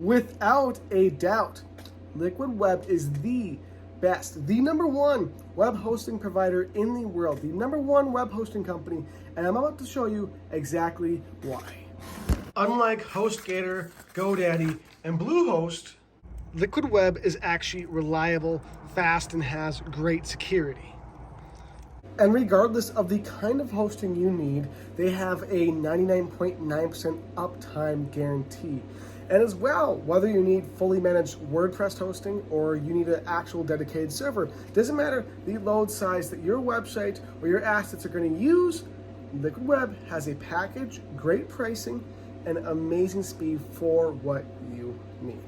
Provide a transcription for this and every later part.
Without a doubt, Liquid Web is the best, the number one web hosting provider in the world, the number one web hosting company, and I'm about to show you exactly why. Unlike HostGator, GoDaddy, and Bluehost, Liquid Web is actually reliable, fast, and has great security. And regardless of the kind of hosting you need, they have a 99.9% uptime guarantee. And as well, whether you need fully managed WordPress hosting or you need an actual dedicated server, doesn't matter the load size that your website or your assets are going to use, Liquid Web has a package, great pricing, and amazing speed for what you need.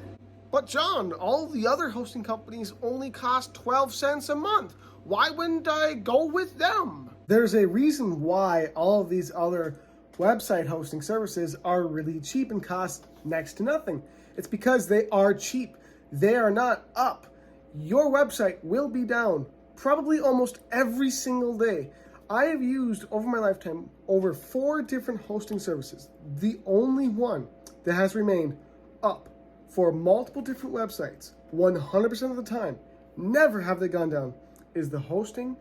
But John, all the other hosting companies only cost 12 cents a month. Why wouldn't I go with them? There's a reason why all of these other website hosting services are really cheap and cost next to nothing. It's because they are cheap. They are not up. Your website will be down probably almost every single day. I have used over my lifetime over 4 different hosting services. The only one that has remained up for multiple different websites 100% of the time, never have they gone down, is the hosting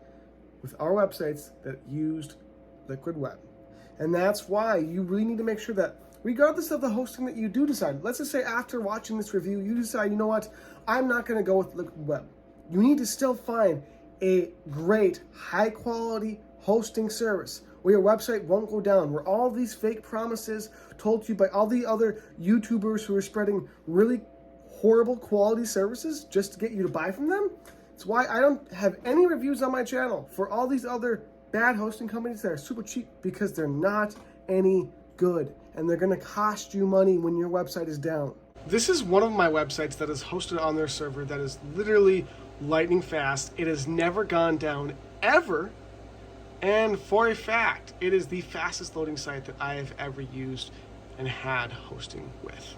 with our websites that used Liquid Web. And that's why you really need to make sure that regardless of the hosting that you do decide, let's just say after watching this review, you decide, you know what, I'm not going to go with Liquid Web. You need to still find a great, high quality hosting service where your website won't go down, where all these fake promises told to you by all the other YouTubers who are spreading really horrible quality services just to get you to buy from them. It's why I don't have any reviews on my channel for all these other bad hosting companies that are super cheap, because they're not any good and they're going to cost you money when your website is down. This is one of my websites that is hosted on their server that is literally lightning fast. It has never gone down ever. And for a fact, it is the fastest loading site that I have ever used and had hosting with.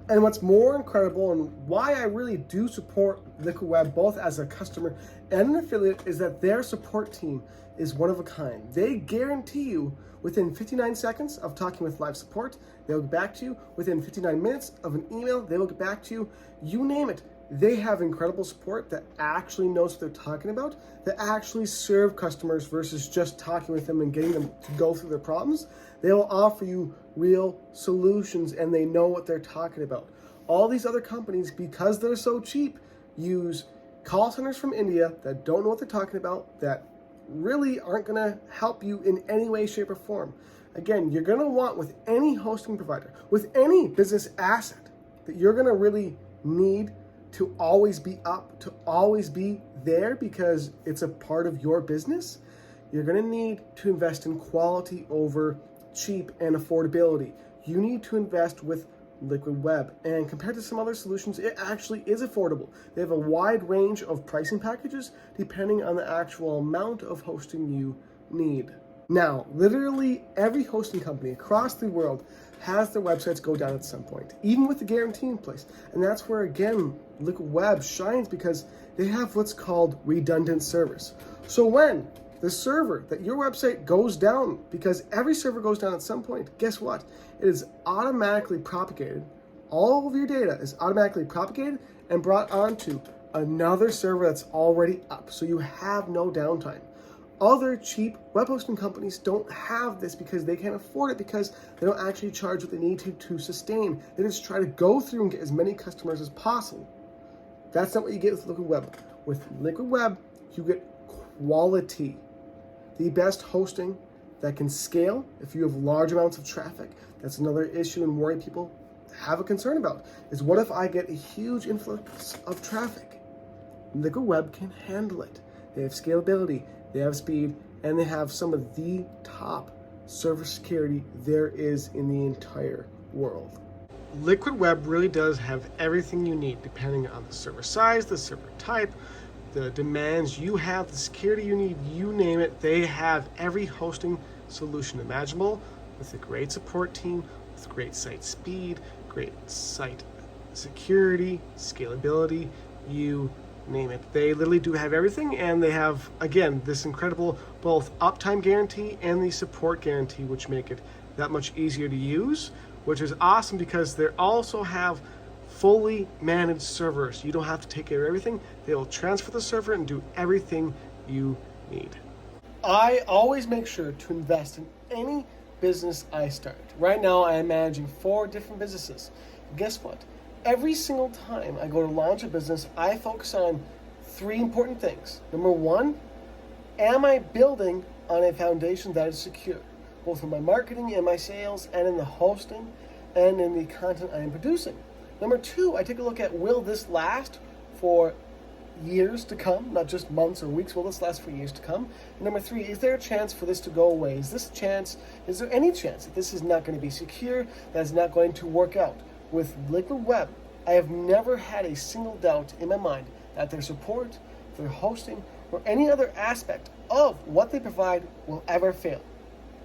And what's more incredible and why I really do support Liquid Web both as a customer and an affiliate is that their support team is one of a kind. They guarantee you within 59 seconds of talking with live support, they'll get back to you. Within 59 minutes of an email, they will get back to you. You name it. They have incredible support that actually knows what they're talking about, that actually serve customers versus just talking with them and getting them to go through their problems. They will offer you real solutions and they know what they're talking about. All these other companies, because they're so cheap, use call centers from India that don't know what they're talking about, that really aren't going to help you in any way, shape, or form. Again, you're going to want with any hosting provider, with any business asset that you're going to really need to always be up, to always be there because it's a part of your business, you're going to need to invest in quality over cheap and affordability. You need to invest with Liquid Web. And compared to some other solutions, it actually is affordable. They have a wide range of pricing packages depending on the actual amount of hosting you need. Now, literally every hosting company across the world has their websites go down at some point, even with the guarantee in place. And that's where, again, Liquid Web shines because they have what's called redundant servers. So when the server that your website goes down, because every server goes down at some point, guess what? It is automatically propagated. All of your data is automatically propagated and brought onto another server that's already up. So you have no downtime. Other cheap web hosting companies don't have this because they can't afford it, because they don't actually charge what they need to sustain. They just try to go through and get as many customers as possible. That's not what you get with Liquid Web. With Liquid Web, you get quality. The best hosting that can scale if you have large amounts of traffic. That's another issue and worry people have a concern about, is what if I get a huge influx of traffic? Liquid Web can handle it. They have scalability, they have speed, and they have some of the top server security there is in the entire world. Liquid Web really does have everything you need depending on the server size, the server type, the demands you have, the security you need, you name it. They have every hosting solution imaginable with a great support team, with great site speed, great site security, scalability, you name it. They literally do have everything, and they have, again, this incredible both uptime guarantee and the support guarantee, which make it that much easier to use, which is awesome because they also have fully managed servers. You don't have to take care of everything. They will transfer the server and do everything you need. I always make sure to invest in any business I start. Right now, I am managing 4 different businesses. Guess what? Every single time I go to launch a business, I focus on 3 important things. Number 1, am I building on a foundation that is secure, both in my marketing, in my sales, and in the hosting, and in the content I am producing? Number 2, I take a look at, will this last for years to come, not just months or weeks? Will this last for years to come? And number 3, is there a chance for this to go away? Is there any chance that this is not going to be secure, that is not going to work out? With Liquid Web, I have never had a single doubt in my mind that their support, their hosting, or any other aspect of what they provide will ever fail.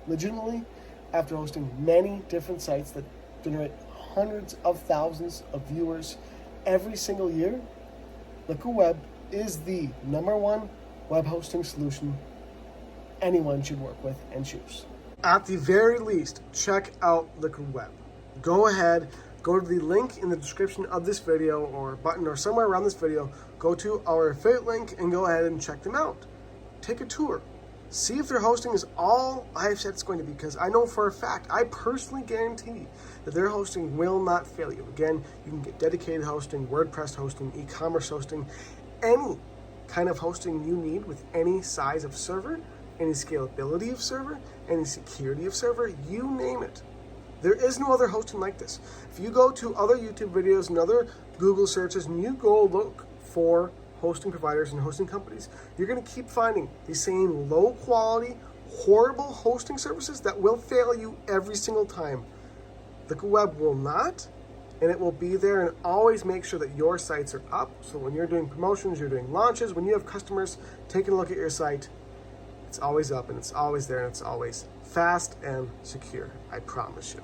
Legitimately, after hosting many different sites that generate hundreds of thousands of viewers every single year, Liquid Web is the #1 web hosting solution anyone should work with and choose. At the very least, check out Liquid Web. Go ahead, go to the link in the description of this video or button or somewhere around this video. Go to our affiliate link and go ahead and check them out. Take a tour. See if their hosting is all I've said it's going to be, because I know for a fact, I personally guarantee that their hosting will not fail you. Again, you can get dedicated hosting, WordPress hosting, e-commerce hosting, any kind of hosting you need with any size of server, any scalability of server, any security of server, you name it. There is no other hosting like this. If you go to other YouTube videos and other Google searches and you go look for hosting providers and hosting companies, you're going to keep finding the same low quality, horrible hosting services that will fail you every single time. Liquid Web will not, and it will be there, and always make sure that your sites are up. So when you're doing promotions, you're doing launches, when you have customers taking a look at your site, it's always up and it's always there and it's always fast and secure. I promise you.